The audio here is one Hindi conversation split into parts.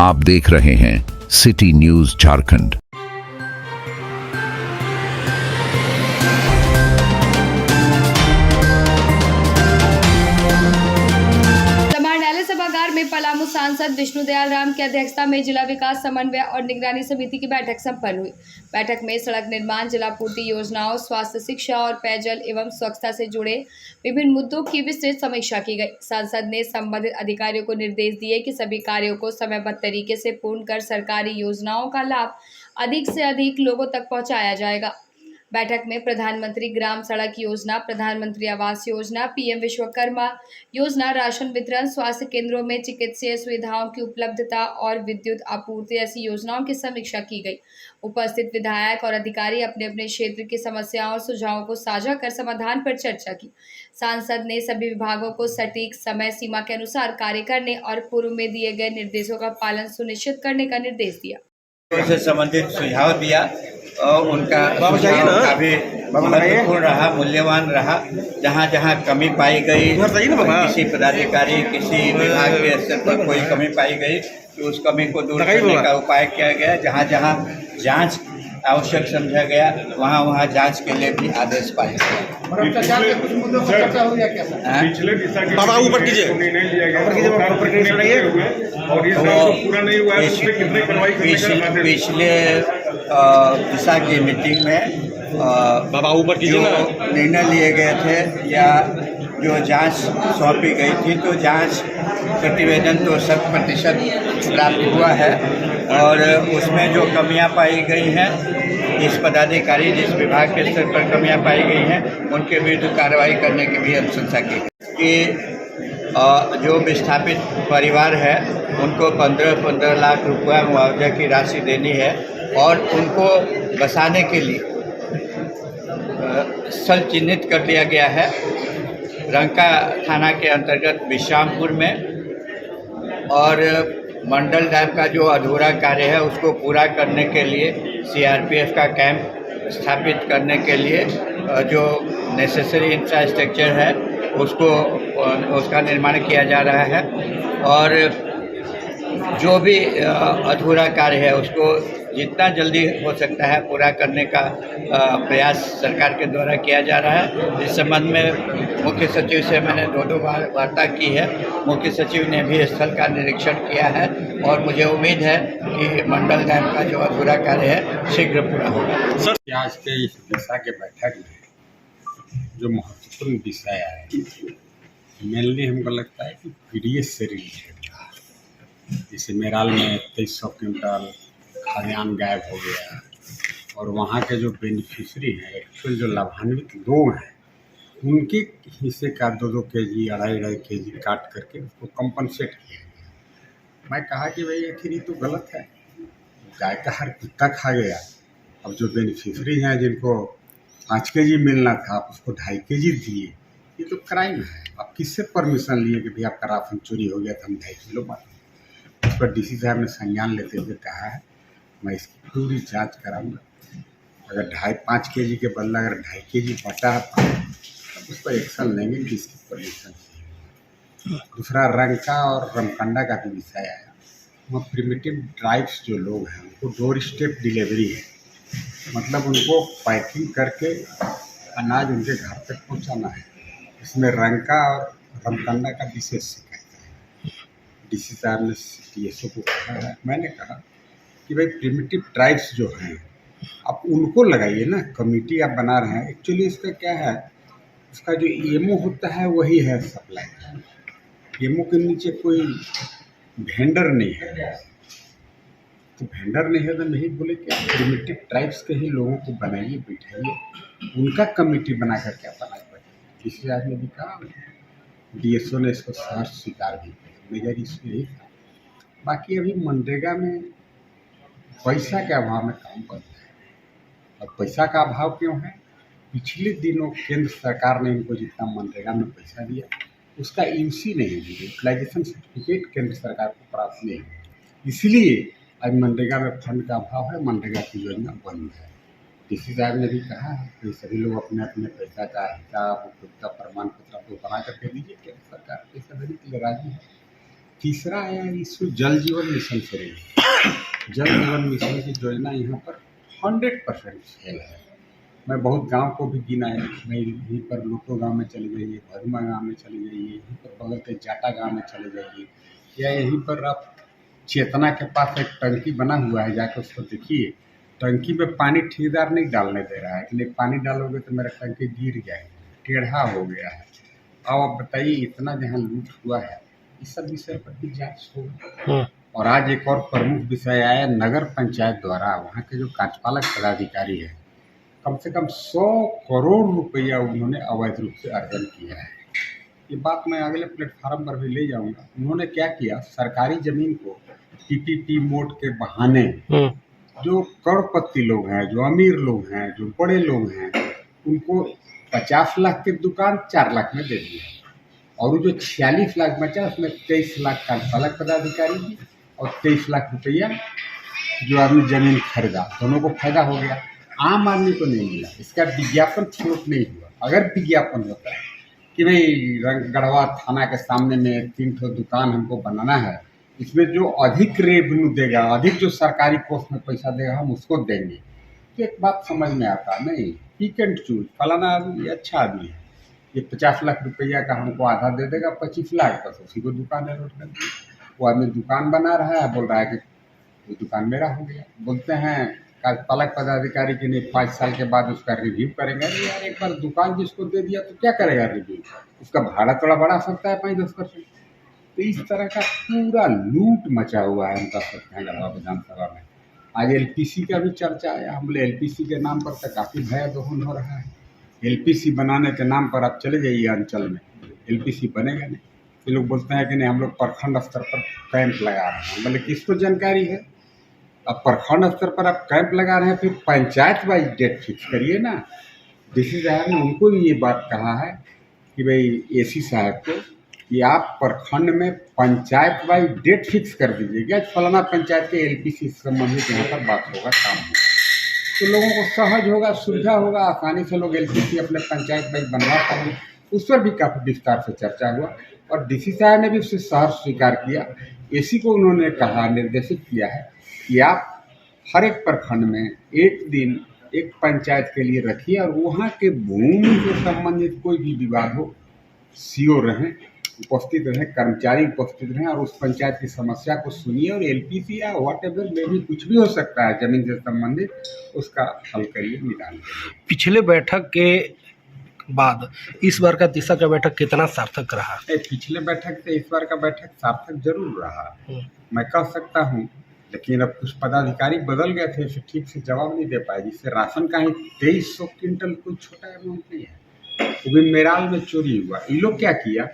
आप देख रहे हैं सिटी न्यूज झारखंड। समाहरणालय सभागार में पलामू सांसद विष्णुदयाल राम की अध्यक्षता में जिला विकास समन्वय और निगरानी समिति की बैठक संपन्न हुई। बैठक में सड़क निर्माण, जलापूर्ति योजनाओं, स्वास्थ्य, शिक्षा और पेयजल एवं स्वच्छता से जुड़े विभिन्न मुद्दों की विस्तृत समीक्षा की गई। सांसद ने संबंधित अधिकारियों को निर्देश दिए कि सभी कार्यों को समयबद्ध तरीके से पूर्ण कर सरकारी योजनाओं का लाभ अधिक से अधिक लोगों तक पहुँचाया जाएगा। बैठक में प्रधानमंत्री ग्राम सड़क योजना, प्रधानमंत्री आवास योजना, पीएम विश्वकर्मा योजना, राशन वितरण, स्वास्थ्य केंद्रों में चिकित्सीय सुविधाओं की उपलब्धता और विद्युत आपूर्ति ऐसी योजनाओं की समीक्षा की गई। उपस्थित विधायक और अधिकारी अपने अपने क्षेत्र की समस्याओं और सुझावों को साझा कर समाधान पर चर्चा की। सांसद ने सभी विभागों को सटीक समय सीमा के अनुसार कार्य करने और पूर्व में दिए गए निर्देशों का पालन सुनिश्चित करने का निर्देश दिया। से संबंधित सुझाव दिया और उनका काफी महत्वपूर्ण रहा, मूल्यवान रहा। जहाँ जहाँ कमी पाई गई, किसी पदाधिकारी, किसी विभाग के स्तर पर कोई कमी पाई गई तो उस कमी को दूर करने का उपाय किया गया। जहाँ जहाँ जांच आवश्यक समझा गया वहाँ वहाँ जांच के लिए भी आदेश पाए गए। बाबा ऊपर कीजिए, पिछले दिशा की मीटिंग में बाबा ऊपर कीजिए ना, निर्णय लिए गए थे या जो जांच सौंपी गई थी तो जांच प्रतिवेदन तो 100% प्राप्त हुआ है और उसमें जो कमियां पाई गई हैं, इस पदाधिकारी जिस विभाग के स्तर पर कमियां पाई गई हैं उनके विरुद्ध कार्रवाई करने की भी अनुशंसा की कि जो विस्थापित परिवार है उनको 15-15 लाख रुपया मुआवजा की राशि देनी है और उनको बसाने के लिए स्थल चिन्हित कर लिया गया है रंका थाना के अंतर्गत विश्रामपुर में। और मंडल डैम का जो अधूरा कार्य है उसको पूरा करने के लिए सीआरपीएफ का कैंप स्थापित करने के लिए जो नेसेसरी इंफ्रास्ट्रक्चर है उसका निर्माण किया जा रहा है और जो भी अधूरा कार्य है उसको जितना जल्दी हो सकता है पूरा करने का प्रयास सरकार के द्वारा किया जा रहा है। इस संबंध में मुख्य सचिव से मैंने 2 बार वार्ता की है। मुख्य सचिव ने भी स्थल का निरीक्षण किया है और मुझे उम्मीद है कि मंडल डैम का जो अधूरा कार्य है शीघ्र पूरा होगा। आज के इस दिशा के बैठक में जो महत्वपूर्ण विषय है मेनली हमको लगता है कि पीडीएस से रिलेटेड, जैसे मेराल में 2300 क्विंटल खाद्यान्न गायब हो गया और वहाँ के जो बेनिफिशरी हैं, एक्चुअल जो लाभान्वित लोग हैं उनके हिस्से का 2-2 केजी 2.5 केजी काट करके उसको कंपनसेट किया गया। मैं कहा कि भाई आखिर ये तो गलत है, गाय का हर कुत्ता खा गया। अब जो बेनिफिशरी हैं जिनको 5 केजी मिलना था आप उसको 2.5 केजी दिए, ये तो क्राइम है। आप किससे परमिशन लिए कि भाई आपका राशन चोरी हो गया था हम 2.5 किलो बांटे? उस पर डीसी साहब ने संज्ञान लेते हुए कहा है मैं इसकी पूरी जांच कराऊंगा। अगर 2.5 केजी के बदला अगर 2.5 केजी बटा है तो उस पर एक्शन लेंगे कि इसकी परमिशन चाहिए। दूसरा रंका और रमकंडा का भी विषय आया। वहाँ प्रिमिटिव ट्राइब्स जो लोग हैं उनको डोर स्टेप डिलीवरी है, मतलब उनको पैकिंग करके अनाज उनके घर तक पहुँचाना है। इसमें रंका और रमकंडा का विशेष शिकायत है। डीसी साहब ने सीटीएसओ को कहा है, मैंने कहा कि भाई प्रिमिटिव ट्राइब्स जो हैं आप उनको लगाइए ना, कमेटी आप बना रहे हैं। एक्चुअली इसका क्या है, इसका जो ईएमओ होता है वही है सप्लाई। ईएमओ के नीचे कोई वेंडर नहीं है, तो वेंडर नहीं है तो नहीं बोले कि प्रिमिटिव ट्राइब्स के ही लोगों को बनाइए, बिठाइए, उनका कमेटी बना करके आप अनाज बांटिए। किसी आज ने भी कहा, डीएसओ ने इसको सहर्ष स्वीकार भी किया। मेजर इशू यही था। बाकी अभी मनरेगा में पैसा के अभाव में काम करते हैं। और पैसा का अभाव क्यों है? पिछले दिनों केंद्र सरकार ने इनको जितना मनरेगा में पैसा दिया उसका यूसी नहीं दिया, यूटिलाइजेशन सर्टिफिकेट केंद्र सरकार को प्राप्त नहीं हुआ। इसलिए आज मनरेगा में फंड का अभाव है, मनरेगा की योजना बंद है। डीसी साहब ने भी कहा है कि सभी लोग अपने अपने पैसा का हिसाब उपयोगिता प्रमाण पत्र को बना करके दीजिए, केंद्र सरकार पैसा देने के लिए राजी है। तीसरा आया इशू जल जीवन मिशन से रही। जल जीवन मिशन की योजना यहाँ पर 100% फेल है। मैं बहुत गांव को भी गिना है, मैं यहीं पर लोको गांव में चले जाइए, भरुमा गांव में चले जाइए, यहीं पर बगल के जाटा गांव में चले जाइए, या यहीं पर आप चेतना के पास एक टंकी बना हुआ है, जाकर उसको देखिए। टंकी में पानी ठेकेदार नहीं डालने दे रहा है कि नहीं पानी डालोगे तो मेरा टंकी गिर जाएगा, टेढ़ा हो गया है। अब आप बताइए, इतना जहाँ लूट हुआ है, इस सब विषय पर भी जांच होगी। और आज एक और प्रमुख विषय आया नगर पंचायत द्वारा, वहाँ के जो कार्यपालक पदाधिकारी है, कम से कम 100 करोड़ रुपया उन्होंने अवैध रूप से अर्जन किया है। ये बात मैं अगले प्लेटफार्म पर भी ले जाऊंगा। उन्होंने क्या किया, सरकारी जमीन को पीपीपी मोड के बहाने जो करोड़पति लोग हैं, जो अमीर लोग हैं, जो बड़े लोग हैं, उनको 50 लाख की दुकान 4 लाख में दे दिया, और वो जो 46 लाख बचा उसमें 23 लाख कार्यपालक पदाधिकारी की और 23 लाख रुपया जो आदमी जमीन खरीदा, दोनों को फायदा हो गया। आम आदमी को नहीं मिला, इसका विज्ञापन फ्लोट नहीं हुआ। अगर विज्ञापन होता है कि भाई गढ़वा थाना के सामने में 3 ठो दुकान हमको बनाना है, इसमें जो अधिक रेवेन्यू देगा, अधिक जो सरकारी कोष में पैसा देगा, हम उसको देंगे, तो एक बात समझ में आता है, नहीं पिक एंड चूज, फलाना आदमी अच्छा आदमी है, ये 50 लाख रुपया का हमको आधा दे देगा, 25 लाख बस उसी को दुकान है रोड कर दी। वो आदमी दुकान बना रहा है, बोल रहा है कि वो दुकान मेरा हो गया। बोलते हैं कार्यपालक पदाधिकारी की नहीं 5 साल के बाद उसका रिव्यू करेंगे। अरे यार, एक बार दुकान जिसको दे दिया तो क्या करेगा रिव्यू, उसका भाड़ा थोड़ा बढ़ा सकता है 5-10%। तो इस तरह का पूरा लूट मचा हुआ है, हम कह सकते हैं गढ़वा विधानसभा में। आज एलपीसी का भी चर्चा आया, हम बोले एलपीसी के नाम पर तो काफ़ी भय दोहन हो रहा है। एलपीसी बनाने के नाम पर आप चले जाइए अंचल में, एलपीसी बनेगा नहीं। ये लोग बोलते हैं कि नहीं हम लोग प्रखंड स्तर पर कैंप लगा रहे हैं, बोले किसको जानकारी है। अब प्रखंड स्तर पर आप कैंप लगा रहे हैं, फिर पंचायत वाइज डेट फिक्स करिए ना। डीसी साहब ने उनको भी ये बात कहा है कि भाई एसी साहब को कि आप प्रखंड में पंचायत वाइज डेट फिक्स कर दीजिएगा, फलाना पंचायत के एलपीसी से संबंधित यहाँ पर बात होगा, काम होगा, तो लोगों को सहज होगा, सुविधा होगा, आसानी से लोग एलपीसी अपने पंचायत वाइज बनवा पाएंगे। उस पर भी काफ़ी विस्तार से चर्चा हुआ और डीसी साहब ने भी उससे सहर्ष स्वीकार किया। एसी को उन्होंने कहा, निर्देशित किया है कि आप हर एक प्रखंड में एक दिन एक पंचायत के लिए रखिए और वहाँ के भूमि से संबंधित कोई भी विवाद हो, सीओ रहें, उपस्थित रहें, कर्मचारी उपस्थित रहें और उस पंचायत की समस्या को सुनिए और एलपीसी या व्हाटएवर में भी कुछ भी हो सकता है जमीन से संबंधित, उसका हल करिए, निदान करिए। पिछले बैठक के बाद इस बार का दिशा का बैठक कितना सार्थक रहा? पिछले बैठक से इस बार का बैठक सार्थक जरूर रहा, मैं कह सकता हूँ, लेकिन अब कुछ पदाधिकारी बदल गए थे, फिर ठीक से जवाब नहीं दे पाए। जिससे राशन का ही 2300 क्विंटल कोई छोटा अमाउंट नहीं है, वो भी मेराल में चोरी हुआ। इन लोग क्या किया,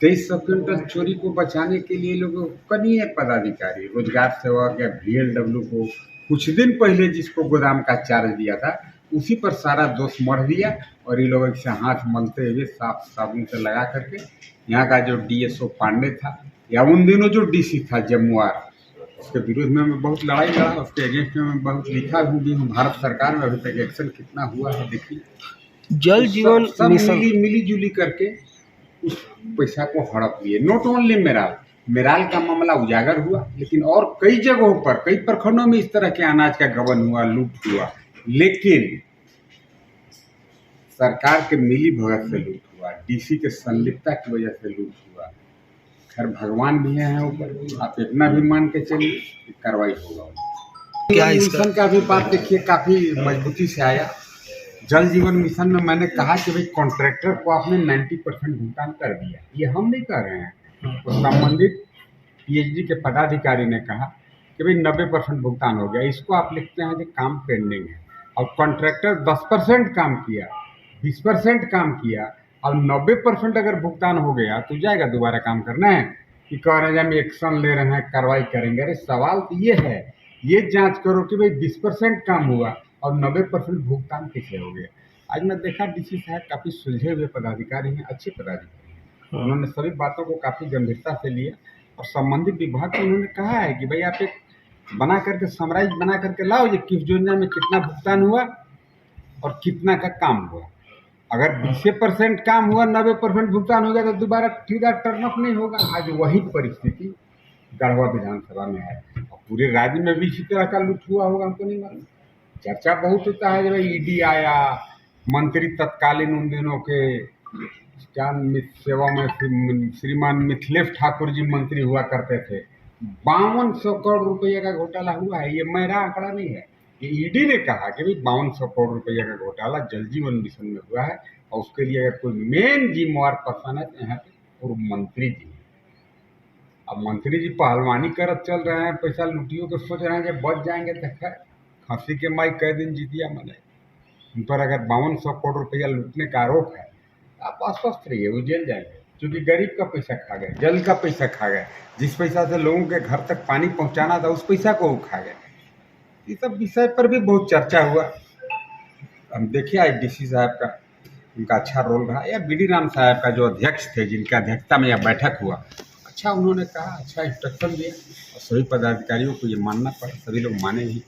2300 क्विंटल चोरी को बचाने के लिए लोगों कनीय पदाधिकारी, रोजगार सेवक या VLW को कुछ दिन पहले जिसको गोदाम का चार्ज दिया था, उसी पर सारा दोष मढ़ दिया और ये लोग से हाथ मलते हुए साफ साबुन से लगा करके यहाँ का जो DSO पांडे था या उन दिनों जो DC था जमुआर, उसके विरोध में मैं बहुत लड़ाई लड़ा, उसके अगेंस्ट में मैं बहुत लिखा भी हूँ। भारत सरकार में अभी तक एक्शन कितना हुआ है देखिए। जल जीवन सब मिशन मिली जुली करके उस पैसा को हड़प लिए। नॉट ओनली मेराल का मामला उजागर हुआ, लेकिन और कई जगहों पर, कई प्रखंडों में इस तरह के अनाज का गबन हुआ, लूट हुआ, लेकिन सरकार के मिली भगत से लूट हुआ, DC के संलिप्तता की वजह से लूट हुआ। खैर भगवान भी हैं ऊपर, आप इतना भी मान के चलिए कि कार्रवाई होगा। क्या मिशन का भी बात देखिए काफ़ी मजबूती से आया। जल जीवन मिशन में मैंने कहा कि भाई कॉन्ट्रैक्टर को आपने 90% भुगतान कर दिया, ये हम नहीं कर रहे हैं। तो संबंधित PhD के पदाधिकारी ने कहा कि भाई 90% भुगतान हो गया, इसको आप लिखते हैं कि काम पेंडिंग है। और कॉन्ट्रैक्टर 10% काम किया, 20% काम किया और 90% अगर भुगतान हो गया तो जाएगा दोबारा काम करना है कि कह रहे हैं हम एक्शन ले रहे हैं, कार्रवाई करेंगे। अरे सवाल तो ये है, ये जांच करो कि भाई 20% काम हुआ और 90% भुगतान कैसे हो गया। आज मैं देखा DC साहब काफ़ी सुलझे हुए पदाधिकारी हैं, अच्छे पदाधिकारी हैं। उन्होंने सभी बातों को काफ़ी गंभीरता से लिया और संबंधित विभाग को उन्होंने कहा है कि भाई आप एक बना करके समराइज बना करके लाओ, ये किस योजना में कितना भुगतान हुआ और कितना का काम हुआ। अगर 20% काम हुआ, 90% भुगतान हो गया तो दोबारा ठेकेदार टर्न अप नहीं होगा। आज वही परिस्थिति गढ़वा विधानसभा में है, और पूरे राज्य में भी इसी तरह का लूट हुआ होगा, हमको नहीं मालूम। चर्चा बहुत होता है जब ईडी आया, मंत्री तत्कालीन उन दिनों के क्या सेवा में श्रीमान मिथिलेश ठाकुर जी मंत्री हुआ करते थे, 5200 करोड़ रुपये का घोटाला हुआ है। ये मेरा आंकड़ा नहीं है, ये ईडी ने कहा कि भाई 5200 करोड़ रुपये का घोटाला जल जीवन मिशन में हुआ है, और उसके लिए अगर कोई मेन जिम्मेवार पर्सन है तो यहाँ पे पूर्व मंत्री जी। अब मंत्री जी पहलवानी करत चल रहे हैं, पैसा लुटियों के सोच रहे हैं कि बच जाएंगे, तो खैर खांसी के माई कई दिन जीतिया मने। उन पर अगर 5200 करोड़ रुपया लूटने का आरोप है, आप आश्वस्त रहिए, वो जेल जाएंगे, क्योंकि गरीब का पैसा खा गए, जल का पैसा खा गए, जिस पैसा से लोगों के घर तक पानी पहुंचाना था उस पैसा को वो खा गए। ये सब विषय पर भी बहुत चर्चा हुआ। हम देखिए आज डीसी साहब का उनका अच्छा रोल रहा, या बीडी राम साहब का जो अध्यक्ष थे, जिनका अध्यक्षता में यह बैठक हुआ, अच्छा उन्होंने कहा, अच्छा इंस्ट्रक्शन दिया, और सभी पदाधिकारियों को ये मानना पड़ा, सभी लोग माने भी।